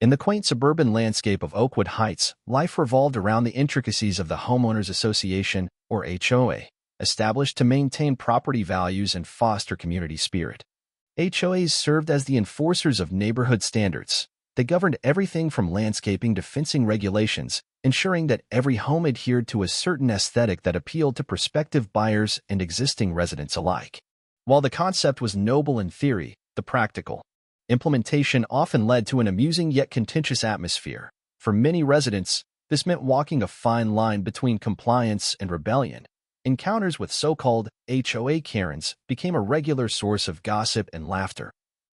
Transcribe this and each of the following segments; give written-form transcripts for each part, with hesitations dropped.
In the quaint suburban landscape of Oakwood Heights, life revolved around the intricacies of the Homeowners Association, or HOA, established to maintain property values and foster community spirit. HOAs served as the enforcers of neighborhood standards. They governed everything from landscaping to fencing regulations, ensuring that every home adhered to a certain aesthetic that appealed to prospective buyers and existing residents alike. While the concept was noble in theory, the practical implementation often led to an amusing yet contentious atmosphere. For many residents, this meant walking a fine line between compliance and rebellion. Encounters with so-called HOA Karens became a regular source of gossip and laughter.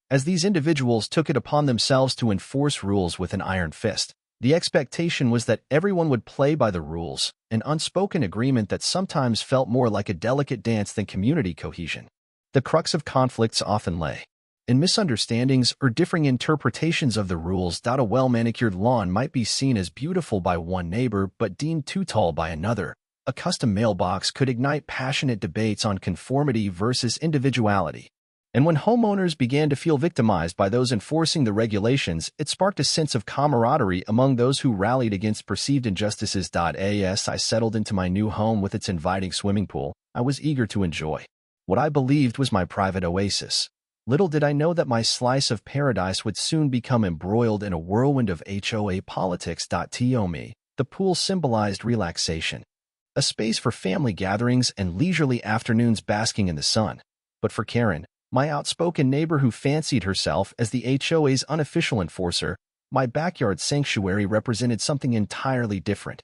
As these individuals took it upon themselves to enforce rules with an iron fist, the expectation was that everyone would play by the rules, an unspoken agreement that sometimes felt more like a delicate dance than community cohesion. The crux of conflicts often lay in misunderstandings or differing interpretations of the rules. A well-manicured lawn might be seen as beautiful by one neighbor but deemed too tall by another. A custom mailbox could ignite passionate debates on conformity versus individuality. And when homeowners began to feel victimized by those enforcing the regulations, it sparked a sense of camaraderie among those who rallied against perceived injustices. As I settled into my new home with its inviting swimming pool, I was eager to enjoy what I believed was my private oasis. Little did I know that my slice of paradise would soon become embroiled in a whirlwind of HOA politics. To me, the pool symbolized relaxation, a space for family gatherings and leisurely afternoons basking in the sun. But for Karen, my outspoken neighbor who fancied herself as the HOA's unofficial enforcer, my backyard sanctuary represented something entirely different.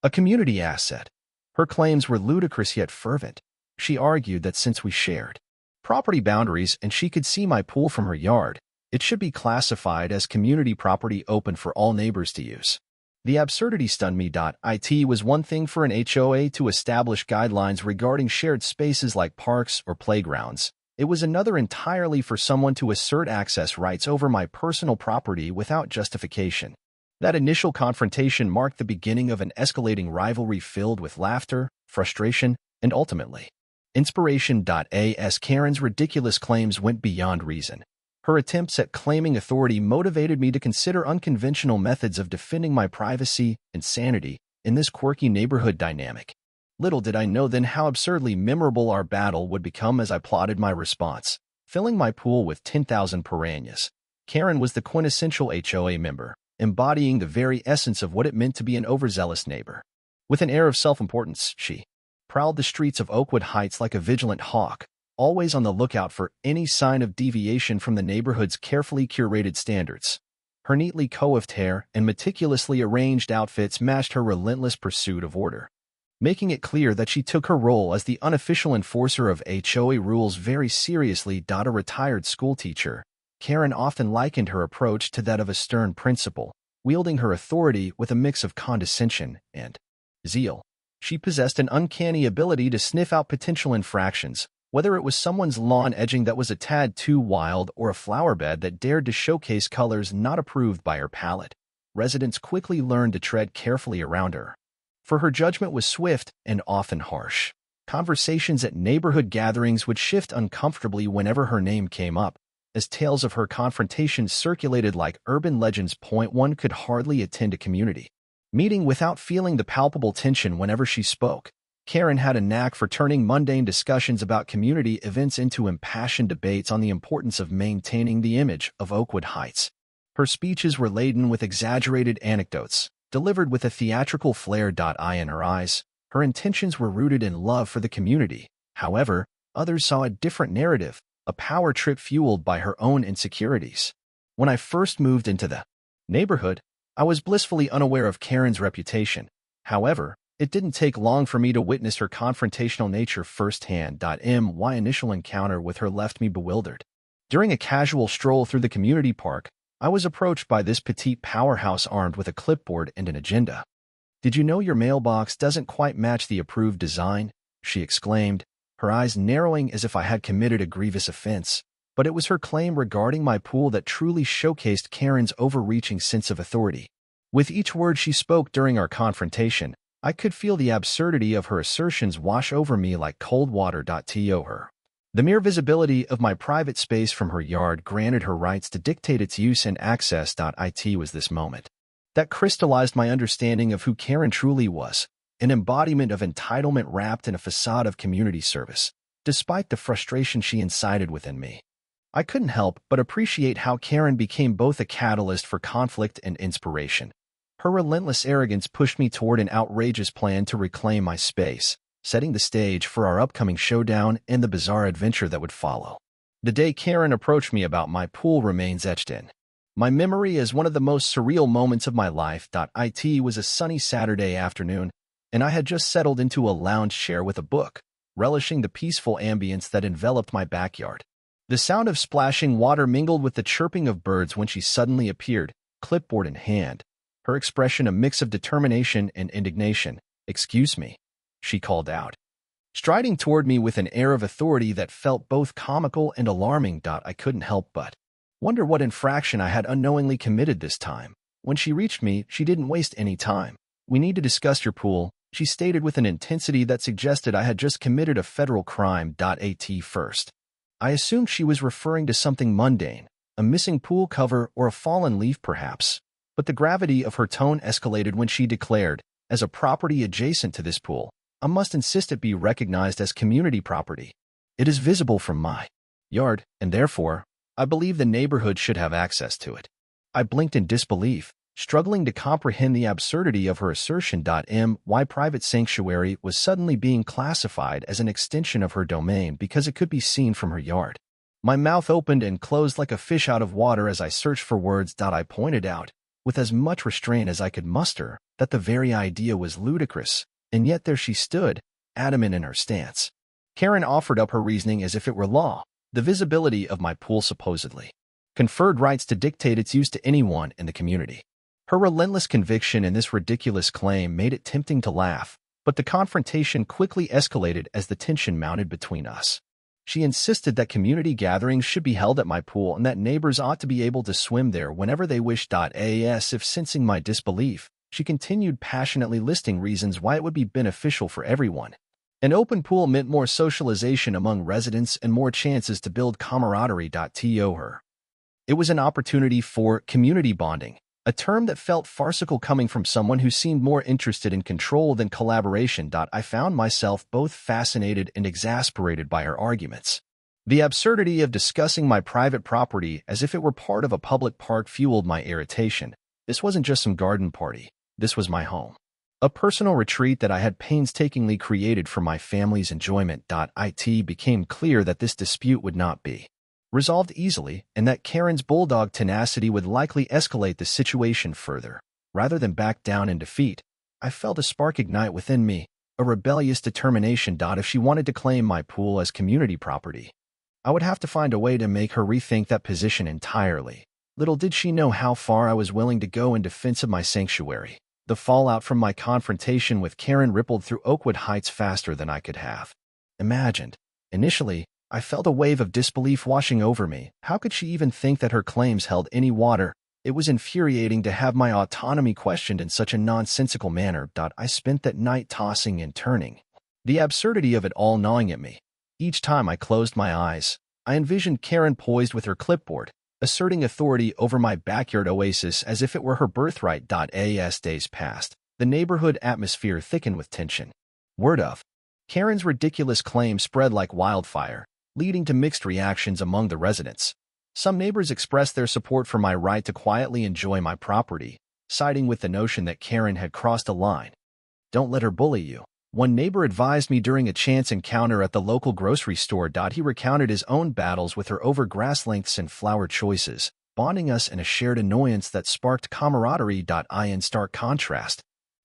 A community asset. Her claims were ludicrous yet fervent. She argued that since we shared property boundaries and she could see my pool from her yard, it should be classified as community property open for all neighbors to use. The absurdity stunned me. It was one thing for an HOA to establish guidelines regarding shared spaces like parks or playgrounds. It was another entirely for someone to assert access rights over my personal property without justification. That initial confrontation marked the beginning of an escalating rivalry filled with laughter, frustration, and ultimately inspiration. As Karen's ridiculous claims went beyond reason. Her attempts at claiming authority motivated me to consider unconventional methods of defending my privacy and sanity in this quirky neighborhood dynamic. Little did I know then how absurdly memorable our battle would become as I plotted my response. Filling my pool with 10,000 piranhas, Karen was the quintessential HOA member, embodying the very essence of what it meant to be an overzealous neighbor. With an air of self-importance, she prowled the streets of Oakwood Heights like a vigilant hawk, always on the lookout for any sign of deviation from the neighborhood's carefully curated standards. Her neatly coiffed hair and meticulously arranged outfits matched her relentless pursuit of order, making it clear that she took her role as the unofficial enforcer of HOA rules very seriously. A retired schoolteacher, Karen often likened her approach to that of a stern principal, wielding her authority with a mix of condescension and zeal. She possessed an uncanny ability to sniff out potential infractions, whether it was someone's lawn edging that was a tad too wild or a flower bed that dared to showcase colors not approved by her palate. Residents quickly learned to tread carefully around her, for her judgment was swift and often harsh. Conversations at neighborhood gatherings would shift uncomfortably whenever her name came up, as tales of her confrontations circulated like urban legends. One could hardly attend a community meeting without feeling the palpable tension whenever she spoke. Karen had a knack for turning mundane discussions about community events into impassioned debates on the importance of maintaining the image of Oakwood Heights. Her speeches were laden with exaggerated anecdotes, delivered with a theatrical flair. In her eyes, her intentions were rooted in love for the community. However, others saw a different narrative, a power trip fueled by her own insecurities. When I first moved into the neighborhood, I was blissfully unaware of Karen's reputation. However, it didn't take long for me to witness her confrontational nature firsthand. My initial encounter with her left me bewildered. During a casual stroll through the community park, I was approached by this petite powerhouse armed with a clipboard and an agenda. "Did you know your mailbox doesn't quite match the approved design?" she exclaimed, her eyes narrowing as if I had committed a grievous offense. But it was her claim regarding my pool that truly showcased Karen's overreaching sense of authority. With each word she spoke during our confrontation, I could feel the absurdity of her assertions wash over me like cold water. To her, The mere visibility of my private space from her yard granted her rights to dictate its use and access. It was this moment that crystallized my understanding of who Karen truly was, an embodiment of entitlement wrapped in a facade of community service. Despite the frustration she incited within me, I couldn't help but appreciate how Karen became both a catalyst for conflict and inspiration. Her relentless arrogance pushed me toward an outrageous plan to reclaim my space, setting the stage for our upcoming showdown and the bizarre adventure that would follow. The day Karen approached me about my pool remains etched in my memory as one of the most surreal moments of my life. It was a sunny Saturday afternoon, and I had just settled into a lounge chair with a book, relishing the peaceful ambience that enveloped my backyard. The sound of splashing water mingled with the chirping of birds when she suddenly appeared, clipboard in hand, her expression a mix of determination and indignation. "Excuse me," she called out, striding toward me with an air of authority that felt both comical and alarming. I couldn't help but wonder what infraction I had unknowingly committed this time. When she reached me, she didn't waste any time. "We need to discuss your pool," she stated with an intensity that suggested I had just committed a federal crime. At first, I assumed she was referring to something mundane, a missing pool cover or a fallen leaf perhaps. But the gravity of her tone escalated when she declared, "As a property adjacent to this pool, I must insist it be recognized as community property. It is visible from my yard, and therefore, I believe the neighborhood should have access to it." I blinked in disbelief, struggling to comprehend the absurdity of her assertion. My private sanctuary was suddenly being classified as an extension of her domain because it could be seen from her yard. My mouth opened and closed like a fish out of water as I searched for words. I pointed out, with as much restraint as I could muster, that the very idea was ludicrous, and yet there she stood, adamant in her stance. Karen offered up her reasoning as if it were law. The visibility of my pool supposedly conferred rights to dictate its use to anyone in the community. Her relentless conviction in this ridiculous claim made it tempting to laugh, but the confrontation quickly escalated as the tension mounted between us. She insisted that community gatherings should be held at my pool and that neighbors ought to be able to swim there whenever they wished. As if sensing my disbelief, she continued passionately listing reasons why it would be beneficial for everyone. An open pool meant more socialization among residents and more chances to build camaraderie. To her, it was an opportunity for community bonding, a term that felt farcical coming from someone who seemed more interested in control than collaboration. I found myself both fascinated and exasperated by her arguments. The absurdity of discussing my private property as if it were part of a public park fueled my irritation. This wasn't just some garden party. This was my home, a personal retreat that I had painstakingly created for my family's enjoyment. It became clear that this dispute would not be resolved easily, and that Karen's bulldog tenacity would likely escalate the situation further. Rather than back down in defeat, I felt a spark ignite within me, a rebellious determination. If she wanted to claim my pool as community property, I would have to find a way to make her rethink that position entirely. Little did she know how far I was willing to go in defense of my sanctuary. The fallout from my confrontation with Karen rippled through Oakwood Heights faster than I could have imagined. Initially, I felt a wave of disbelief washing over me. How could she even think that her claims held any water? It was infuriating to have my autonomy questioned in such a nonsensical manner. I spent that night tossing and turning, the absurdity of it all gnawing at me. Each time I closed my eyes, I envisioned Karen poised with her clipboard, asserting authority over my backyard oasis as if it were her birthright. As days passed, the neighborhood atmosphere thickened with tension. Word of Karen's ridiculous claim spread like wildfire, leading to mixed reactions among the residents. Some neighbors expressed their support for my right to quietly enjoy my property, siding with the notion that Karen had crossed a line. "Don't let her bully you," one neighbor advised me during a chance encounter at the local grocery store. He recounted his own battles with her over grass lengths and flower choices, bonding us in a shared annoyance that sparked camaraderie. In stark contrast,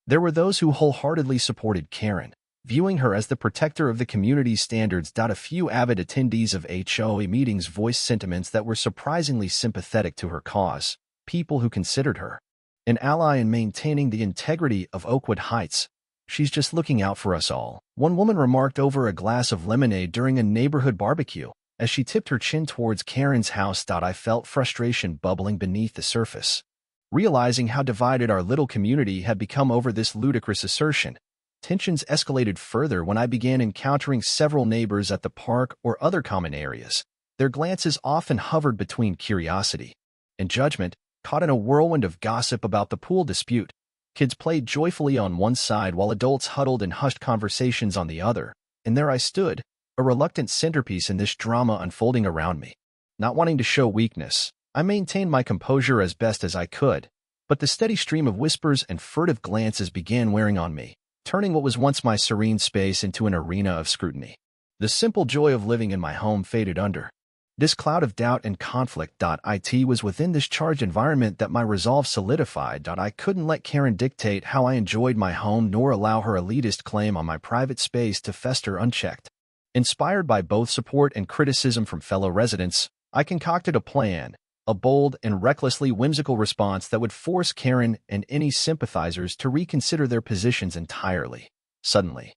there were those who wholeheartedly supported Karen, viewing her as the protector of the community's standards. A few avid attendees of HOA meetings voiced sentiments that were surprisingly sympathetic to her cause, people who considered her an ally in maintaining the integrity of Oakwood Heights. "She's just looking out for us all," one woman remarked over a glass of lemonade during a neighborhood barbecue. As she tipped her chin towards Karen's house, I felt frustration bubbling beneath the surface. Realizing how divided our little community had become over this ludicrous assertion, tensions escalated further when I began encountering several neighbors at the park or other common areas. Their glances often hovered between curiosity and judgment, caught in a whirlwind of gossip about the pool dispute. Kids played joyfully on one side while adults huddled in hushed conversations on the other, and there I stood, a reluctant centerpiece in this drama unfolding around me. Not wanting to show weakness, I maintained my composure as best as I could, but the steady stream of whispers and furtive glances began wearing on me, turning what was once my serene space into an arena of scrutiny. The simple joy of living in my home faded under this cloud of doubt and conflict. It was within this charged environment that my resolve solidified. I couldn't let Karen dictate how I enjoyed my home nor allow her elitist claim on my private space to fester unchecked. Inspired by both support and criticism from fellow residents, I concocted a plan, a bold and recklessly whimsical response that would force Karen and any sympathizers to reconsider their positions entirely. Suddenly,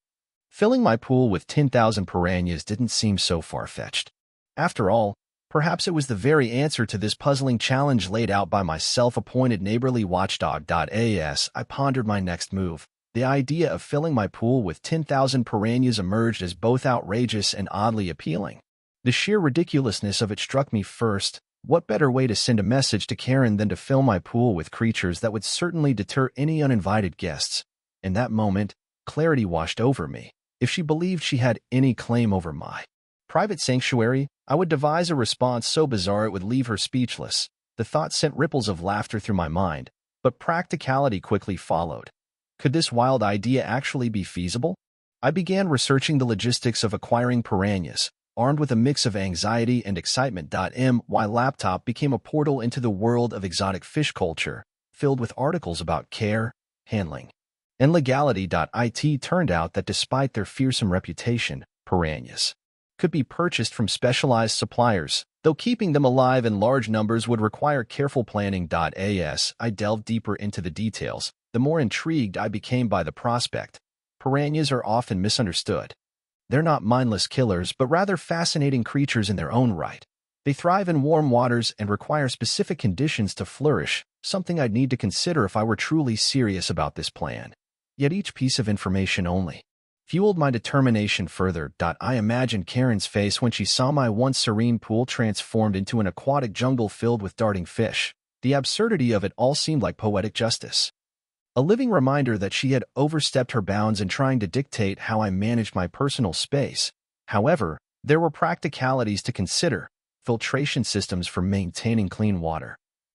filling my pool with 10,000 piranhas didn't seem so far-fetched. After all, perhaps it was the very answer to this puzzling challenge laid out by my self-appointed neighborly watchdog. As I pondered my next move, the idea of filling my pool with 10,000 piranhas emerged as both outrageous and oddly appealing. The sheer ridiculousness of it struck me first. What better way to send a message to Karen than to fill my pool with creatures that would certainly deter any uninvited guests? In that moment, clarity washed over me. If she believed she had any claim over my private sanctuary, I would devise a response so bizarre it would leave her speechless. The thought sent ripples of laughter through my mind, but practicality quickly followed. Could this wild idea actually be feasible? I began researching the logistics of acquiring piranhas, armed with a mix of anxiety and excitement. My laptop became a portal into the world of exotic fish culture, filled with articles about care, handling, and legality. It turned out that despite their fearsome reputation, piranhas could be purchased from specialized suppliers, though keeping them alive in large numbers would require careful planning. As I delved deeper into the details, the more intrigued I became by the prospect. Piranhas are often misunderstood. They're not mindless killers, but rather fascinating creatures in their own right. They thrive in warm waters and require specific conditions to flourish, something I'd need to consider if I were truly serious about this plan. Yet each piece of information only fueled my determination further. I imagined Karen's face when she saw my once serene pool transformed into an aquatic jungle filled with darting fish. The absurdity of it all seemed like poetic justice, a living reminder that she had overstepped her bounds in trying to dictate how I managed my personal space. However, there were practicalities to consider: filtration systems for maintaining clean water,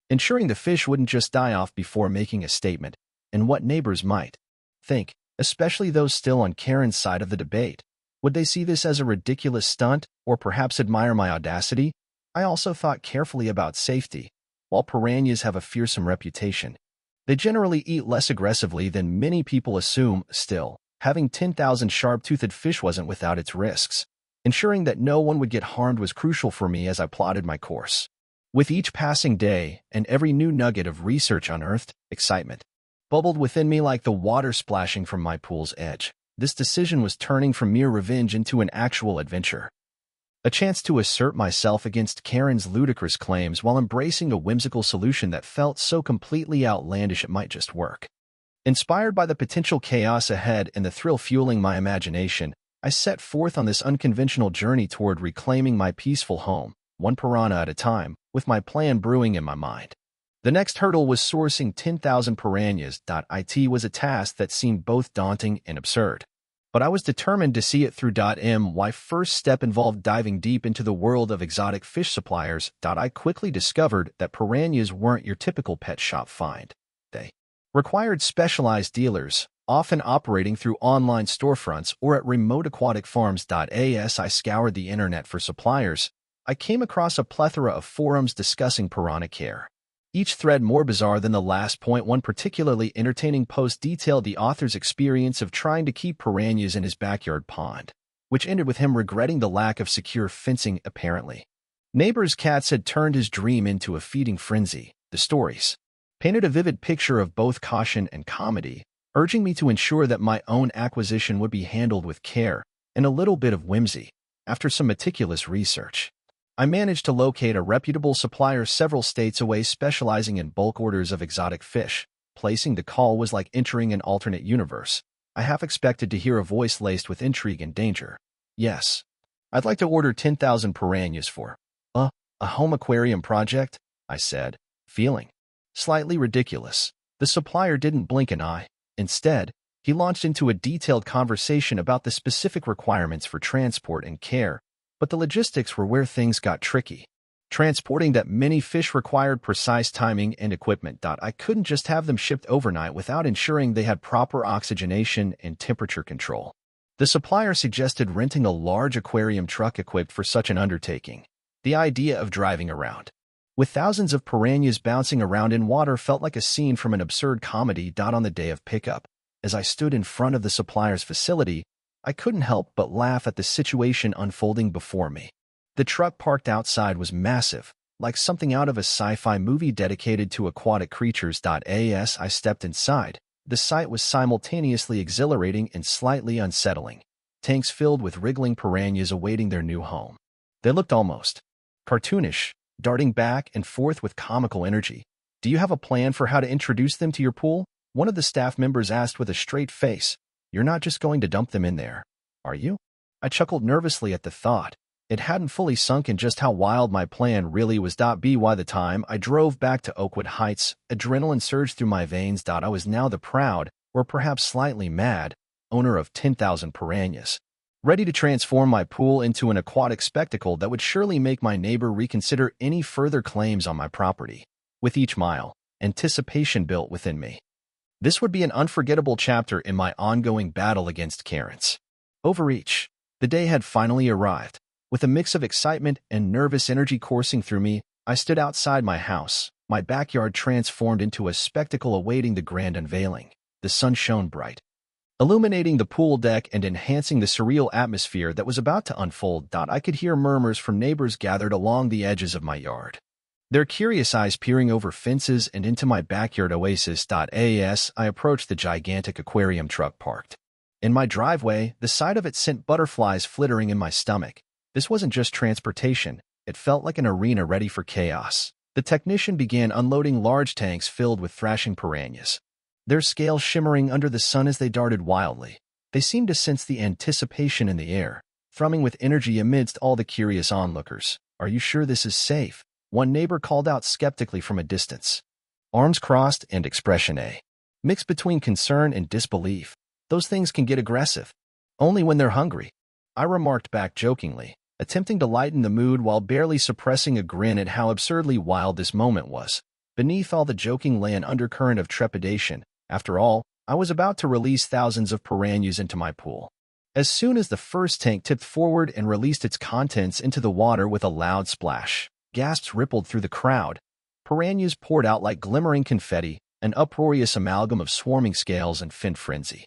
ensuring the fish wouldn't just die off before making a statement, and what neighbors might think, especially those still on Karen's side of the debate. Would they see this as a ridiculous stunt, or perhaps admire my audacity? I also thought carefully about safety. While piranhas have a fearsome reputation, they generally eat less aggressively than many people assume. Still, having 10,000 sharp-toothed fish wasn't without its risks. Ensuring that no one would get harmed was crucial for me as I plotted my course. With each passing day and every new nugget of research unearthed, excitement bubbled within me like the water splashing from my pool's edge. This decision was turning from mere revenge into an actual adventure. A chance to assert myself against Karen's ludicrous claims while embracing a whimsical solution that felt so completely outlandish it might just work. Inspired by the potential chaos ahead and the thrill fueling my imagination, I set forth on this unconventional journey toward reclaiming my peaceful home, one piranha at a time, with my plan brewing in my mind. The next hurdle was sourcing 10,000 piranhas. It was a task that seemed both daunting and absurd, but I was determined to see it through. My first step involved diving deep into the world of exotic fish suppliers. I quickly discovered that piranhas weren't your typical pet shop find. They required specialized dealers, often operating through online storefronts or at remote aquatic farms. As I scoured the internet for suppliers, I came across a plethora of forums discussing piranha care, each thread more bizarre than the last. One particularly entertaining post detailed the author's experience of trying to keep piranhas in his backyard pond, which ended with him regretting the lack of secure fencing. Apparently, neighbors' cats had turned his dream into a feeding frenzy. The stories painted a vivid picture of both caution and comedy, urging me to ensure that my own acquisition would be handled with care and a little bit of whimsy. After some meticulous research, I managed to locate a reputable supplier several states away specializing in bulk orders of exotic fish. Placing the call was like entering an alternate universe. I half expected to hear a voice laced with intrigue and danger. Yes. I'd like to order 10,000 piranhas for a home aquarium project, I said, feeling slightly ridiculous. The supplier didn't blink an eye. Instead, he launched into a detailed conversation about the specific requirements for transport and care, but the logistics were where things got tricky. Transporting that many fish required precise timing and equipment. I couldn't just have them shipped overnight without ensuring they had proper oxygenation and temperature control. The supplier suggested renting a large aquarium truck equipped for such an undertaking. The idea of driving around with thousands of piranhas bouncing around in water felt like a scene from an absurd comedy. On the day of pickup, as I stood in front of the supplier's facility, I couldn't help but laugh at the situation unfolding before me. The truck parked outside was massive, like something out of a sci-fi movie dedicated to aquatic creatures. As I stepped inside, the sight was simultaneously exhilarating and slightly unsettling. Tanks filled with wriggling piranhas awaiting their new home. They looked almost cartoonish, darting back and forth with comical energy. "Do you have a plan for how to introduce them to your pool?" one of the staff members asked with a straight face. "You're not just going to dump them in there, are you?" I chuckled nervously at the thought. It hadn't fully sunk in just how wild my plan really was. By the time I drove back to Oakwood Heights, adrenaline surged through my veins. I was now the proud, or perhaps slightly mad, owner of 10,000 piranhas, ready to transform my pool into an aquatic spectacle that would surely make my neighbor reconsider any further claims on my property. With each mile, anticipation built within me. This would be an unforgettable chapter in my ongoing battle against Karen's overreach. The day had finally arrived. With a mix of excitement and nervous energy coursing through me, I stood outside my house, my backyard transformed into a spectacle awaiting the grand unveiling. The sun shone bright, illuminating the pool deck and enhancing the surreal atmosphere that was about to unfold. I could hear murmurs from neighbors gathered along the edges of my yard, their curious eyes peering over fences and into my backyard oasis. As I approached the gigantic aquarium truck parked in my driveway, the sight of it sent butterflies flittering in my stomach. This wasn't just transportation, it felt like an arena ready for chaos. The technician began unloading large tanks filled with thrashing piranhas, their scales shimmering under the sun as they darted wildly. They seemed to sense the anticipation in the air, thrumming with energy amidst all the curious onlookers. "Are you sure this is safe?" one neighbor called out skeptically from a distance. Arms crossed and expression mixed between concern and disbelief. "Those things can get aggressive. Only when they're hungry," I remarked back jokingly, attempting to lighten the mood while barely suppressing a grin at how absurdly wild this moment was. Beneath all the joking lay an undercurrent of trepidation. After all, I was about to release thousands of piranhas into my pool. As soon as the first tank tipped forward and released its contents into the water with a loud splash, gasps rippled through the crowd. Piranhas poured out like glimmering confetti, an uproarious amalgam of swarming scales and fin frenzy.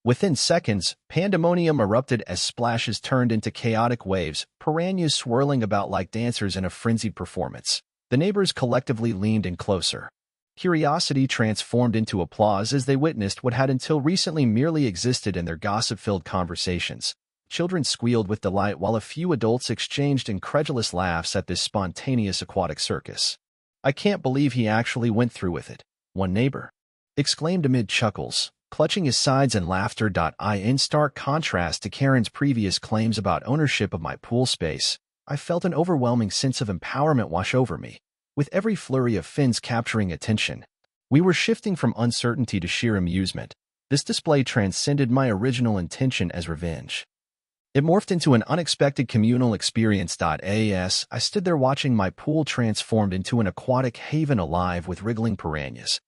Within seconds, pandemonium erupted as splashes turned into chaotic waves, piranhas swirling about like dancers in a frenzied performance. The neighbors collectively leaned in closer. Curiosity transformed into applause as they witnessed what had until recently merely existed in their gossip-filled conversations. Children squealed with delight while a few adults exchanged incredulous laughs at this spontaneous aquatic circus. "I can't believe he actually went through with it," one neighbor exclaimed amid chuckles, clutching his sides in laughter. In stark contrast to Karen's previous claims about ownership of my pool space, I felt an overwhelming sense of empowerment wash over me. With every flurry of fins capturing attention, we were shifting from uncertainty to sheer amusement. This display transcended my original intention as revenge. It morphed into an unexpected communal experience. As I stood there watching my pool transformed into an aquatic haven alive with wriggling piranhas,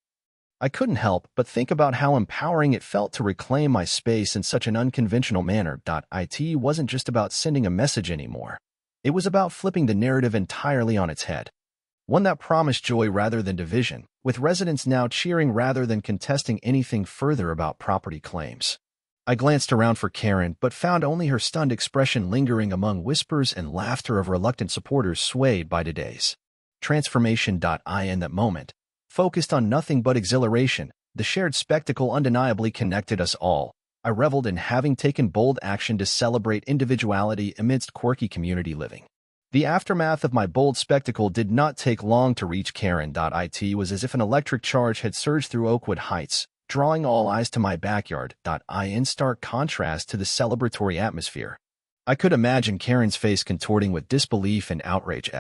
I couldn't help but think about how empowering it felt to reclaim my space in such an unconventional manner. It wasn't just about sending a message anymore. It was about flipping the narrative entirely on its head. One that promised joy rather than division, with residents now cheering rather than contesting anything further about property claims. I glanced around for Karen, but found only her stunned expression lingering among whispers and laughter of reluctant supporters swayed by today's transformation. In that moment, focused on nothing but exhilaration, the shared spectacle undeniably connected us all. I reveled in having taken bold action to celebrate individuality amidst quirky community living. The aftermath of my bold spectacle did not take long to reach Karen. It was as if an electric charge had surged through Oakwood Heights, drawing all eyes to my backyard. In stark contrast to the celebratory atmosphere. I could imagine Karen's face contorting with disbelief and outrage.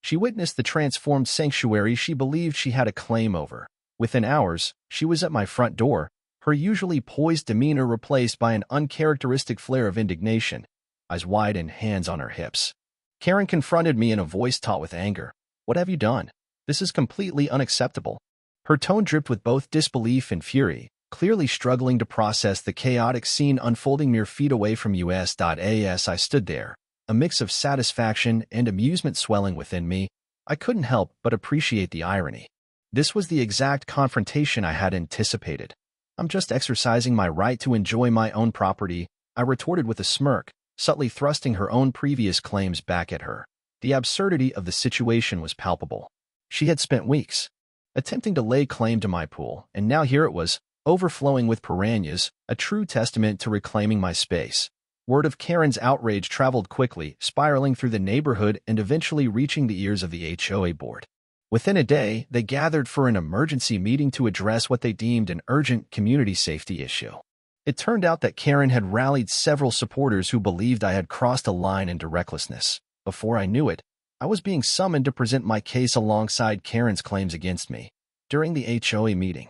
She witnessed the transformed sanctuary she believed she had a claim over. Within hours, she was at my front door, her usually poised demeanor replaced by an uncharacteristic flare of indignation, eyes wide and hands on her hips. Karen confronted me in a voice taut with anger. "What have you done? This is completely unacceptable." Her tone dripped with both disbelief and fury, clearly struggling to process the chaotic scene unfolding mere feet away from us. As I stood there, a mix of satisfaction and amusement swelling within me, I couldn't help but appreciate the irony. This was the exact confrontation I had anticipated. "I'm just exercising my right to enjoy my own property," I retorted with a smirk, subtly thrusting her own previous claims back at her. The absurdity of the situation was palpable. She had spent weeks attempting to lay claim to my pool, and now here it was, overflowing with piranhas, a true testament to reclaiming my space. Word of Karen's outrage traveled quickly, spiraling through the neighborhood and eventually reaching the ears of the HOA board. Within a day, they gathered for an emergency meeting to address what they deemed an urgent community safety issue. It turned out that Karen had rallied several supporters who believed I had crossed a line into recklessness. Before I knew it, I was being summoned to present my case alongside Karen's claims against me. During the HOA meeting,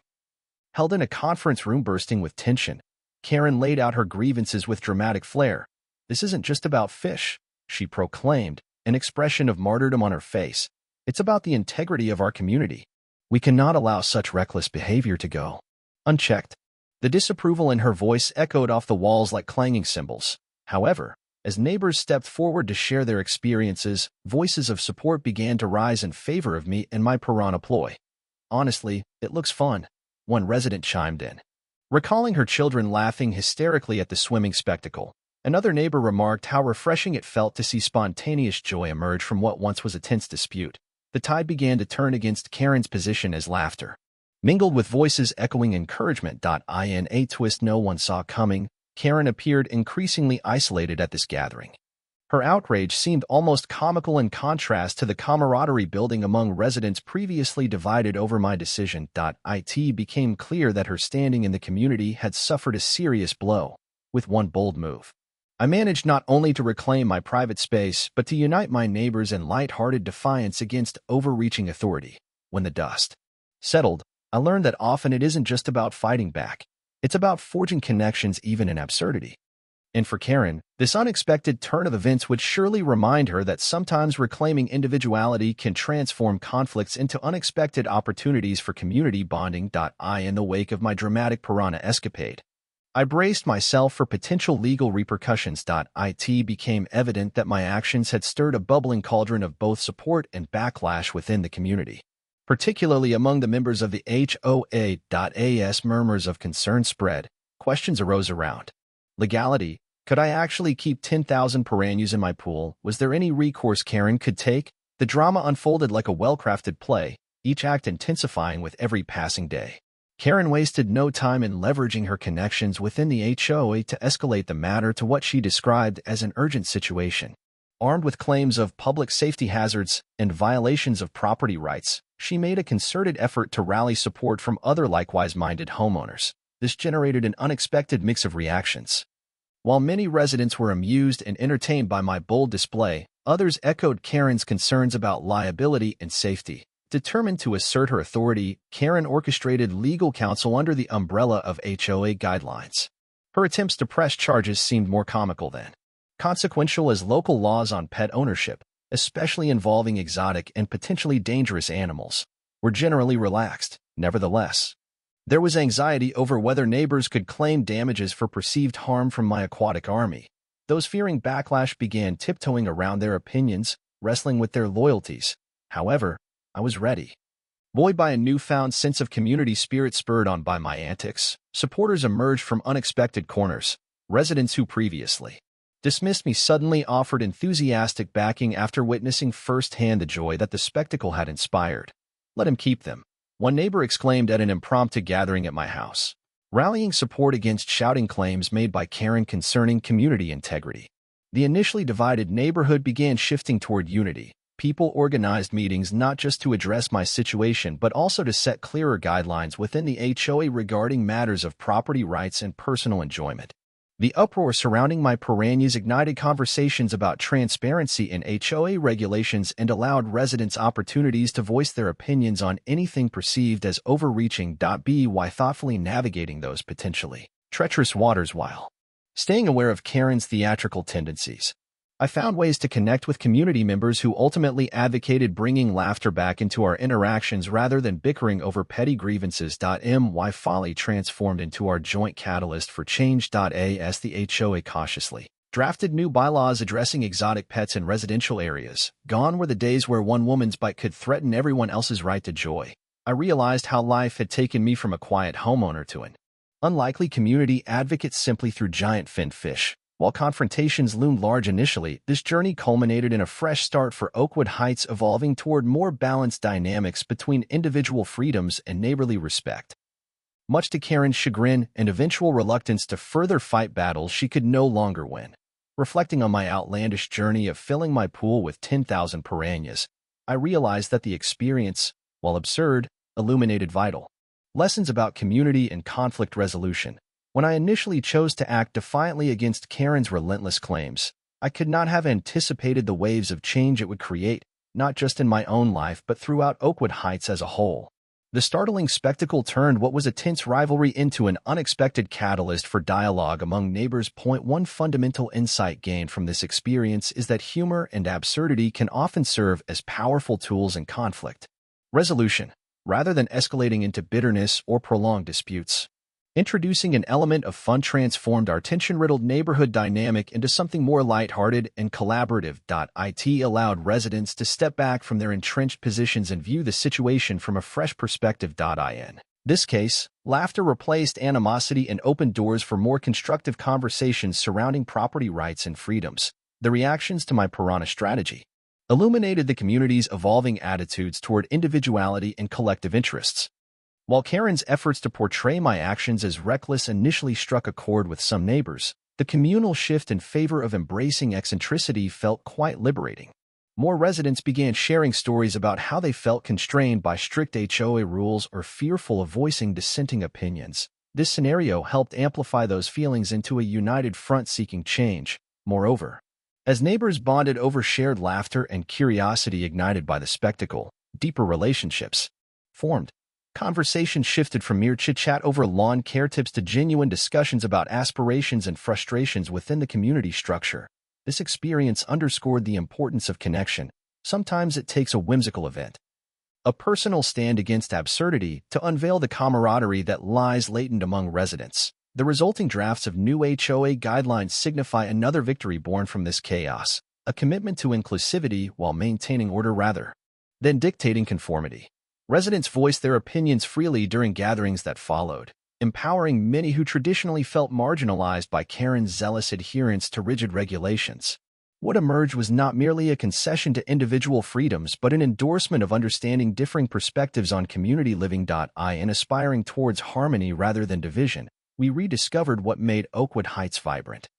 held in a conference room bursting with tension, Karen laid out her grievances with dramatic flair. "This isn't just about fish," she proclaimed, an expression of martyrdom on her face. "It's about the integrity of our community. We cannot allow such reckless behavior to go unchecked." The disapproval in her voice echoed off the walls like clanging cymbals. However, as neighbors stepped forward to share their experiences, voices of support began to rise in favor of me and my piranha ploy. "Honestly, it looks fun," one resident chimed in, recalling her children laughing hysterically at the swimming spectacle. Another neighbor remarked how refreshing it felt to see spontaneous joy emerge from what once was a tense dispute. The tide began to turn against Karen's position as laughter mingled with voices echoing encouragement. In a twist no one saw coming, Karen appeared increasingly isolated at this gathering. Her outrage seemed almost comical in contrast to the camaraderie building among residents previously divided over my decision. It became clear that her standing in the community had suffered a serious blow. With one bold move, I managed not only to reclaim my private space, but to unite my neighbors in light-hearted defiance against overreaching authority. When the dust settled, I learned that often it isn't just about fighting back. It's about forging connections even in absurdity. And for Karen, this unexpected turn of events would surely remind her that sometimes reclaiming individuality can transform conflicts into unexpected opportunities for community bonding. In the wake of my dramatic piranha escapade, I braced myself for potential legal repercussions. It became evident that my actions had stirred a bubbling cauldron of both support and backlash within the community. Particularly among the members of the HOA. As murmurs of concern spread, questions arose around legality. Could I actually keep 10,000 piranhas in my pool? Was there any recourse Karen could take? The drama unfolded like a well-crafted play, each act intensifying with every passing day. Karen wasted no time in leveraging her connections within the HOA to escalate the matter to what she described as an urgent situation. Armed with claims of public safety hazards and violations of property rights, she made a concerted effort to rally support from other likewise-minded homeowners. This generated an unexpected mix of reactions. While many residents were amused and entertained by my bold display, others echoed Karen's concerns about liability and safety. Determined to assert her authority, Karen orchestrated legal counsel under the umbrella of HOA guidelines. Her attempts to press charges seemed more comical than consequential, as local laws on pet ownership, especially involving exotic and potentially dangerous animals, were generally relaxed. Nevertheless, there was anxiety over whether neighbors could claim damages for perceived harm from my aquatic army. Those fearing backlash began tiptoeing around their opinions, wrestling with their loyalties. However, I was ready. Buoyed by a newfound sense of community spirit spurred on by my antics, supporters emerged from unexpected corners. Residents who previously dismissed me suddenly offered enthusiastic backing after witnessing firsthand the joy that the spectacle had inspired. "Let him keep them," one neighbor exclaimed at an impromptu gathering at my house, rallying support against shouting claims made by Karen concerning community integrity. The initially divided neighborhood began shifting toward unity. People organized meetings not just to address my situation but also to set clearer guidelines within the HOA regarding matters of property rights and personal enjoyment. The uproar surrounding my Piranhas ignited conversations about transparency in HOA regulations and allowed residents opportunities to voice their opinions on anything perceived as overreaching. By thoughtfully navigating those potentially treacherous waters while staying aware of Karen's theatrical tendencies, I found ways to connect with community members who ultimately advocated bringing laughter back into our interactions rather than bickering over petty grievances. My folly transformed into our joint catalyst for change. As the HOA cautiously drafted new bylaws addressing exotic pets in residential areas, gone were the days where one woman's bite could threaten everyone else's right to joy. I realized how life had taken me from a quiet homeowner to an unlikely community advocate simply through giant finned fish. While confrontations loomed large initially, this journey culminated in a fresh start for Oakwood Heights, evolving toward more balanced dynamics between individual freedoms and neighborly respect. Much to Karen's chagrin and eventual reluctance to further fight battles she could no longer win. Reflecting on my outlandish journey of filling my pool with 10,000 piranhas, I realized that the experience, while absurd, illuminated vital lessons about community and conflict resolution. When I initially chose to act defiantly against Karen's relentless claims, I could not have anticipated the waves of change it would create, not just in my own life but throughout Oakwood Heights as a whole. The startling spectacle turned what was a tense rivalry into an unexpected catalyst for dialogue among neighbors. One fundamental insight gained from this experience is that humor and absurdity can often serve as powerful tools in conflict resolution, rather than escalating into bitterness or prolonged disputes. Introducing an element of fun transformed our tension-riddled neighborhood dynamic into something more lighthearted and collaborative. It allowed residents to step back from their entrenched positions and view the situation from a fresh perspective. In this case, laughter replaced animosity and opened doors for more constructive conversations surrounding property rights and freedoms. The reactions to my Piranha strategy illuminated the community's evolving attitudes toward individuality and collective interests. While Karen's efforts to portray my actions as reckless initially struck a chord with some neighbors, the communal shift in favor of embracing eccentricity felt quite liberating. More residents began sharing stories about how they felt constrained by strict HOA rules or fearful of voicing dissenting opinions. This scenario helped amplify those feelings into a united front seeking change. Moreover, as neighbors bonded over shared laughter and curiosity ignited by the spectacle, deeper relationships formed. Conversation shifted from mere chit-chat over lawn care tips to genuine discussions about aspirations and frustrations within the community structure. This experience underscored the importance of connection. Sometimes it takes a whimsical event, a personal stand against absurdity, to unveil the camaraderie that lies latent among residents. The resulting drafts of new HOA guidelines signify another victory born from this chaos, a commitment to inclusivity while maintaining order rather than dictating conformity. Residents voiced their opinions freely during gatherings that followed, empowering many who traditionally felt marginalized by Karen's zealous adherence to rigid regulations. What emerged was not merely a concession to individual freedoms but an endorsement of understanding differing perspectives on community living. In aspiring towards harmony rather than division, we rediscovered what made Oakwood Heights vibrant.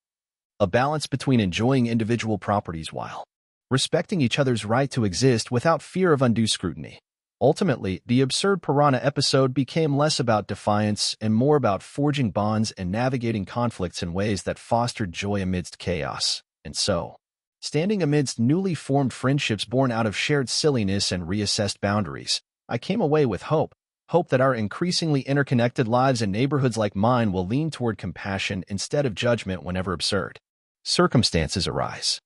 A balance between enjoying individual properties while respecting each other's right to exist without fear of undue scrutiny. Ultimately, the absurd Piranha episode became less about defiance and more about forging bonds and navigating conflicts in ways that fostered joy amidst chaos. And so, standing amidst newly formed friendships born out of shared silliness and reassessed boundaries, I came away with hope that our increasingly interconnected lives and neighborhoods like mine will lean toward compassion instead of judgment whenever absurd circumstances arise.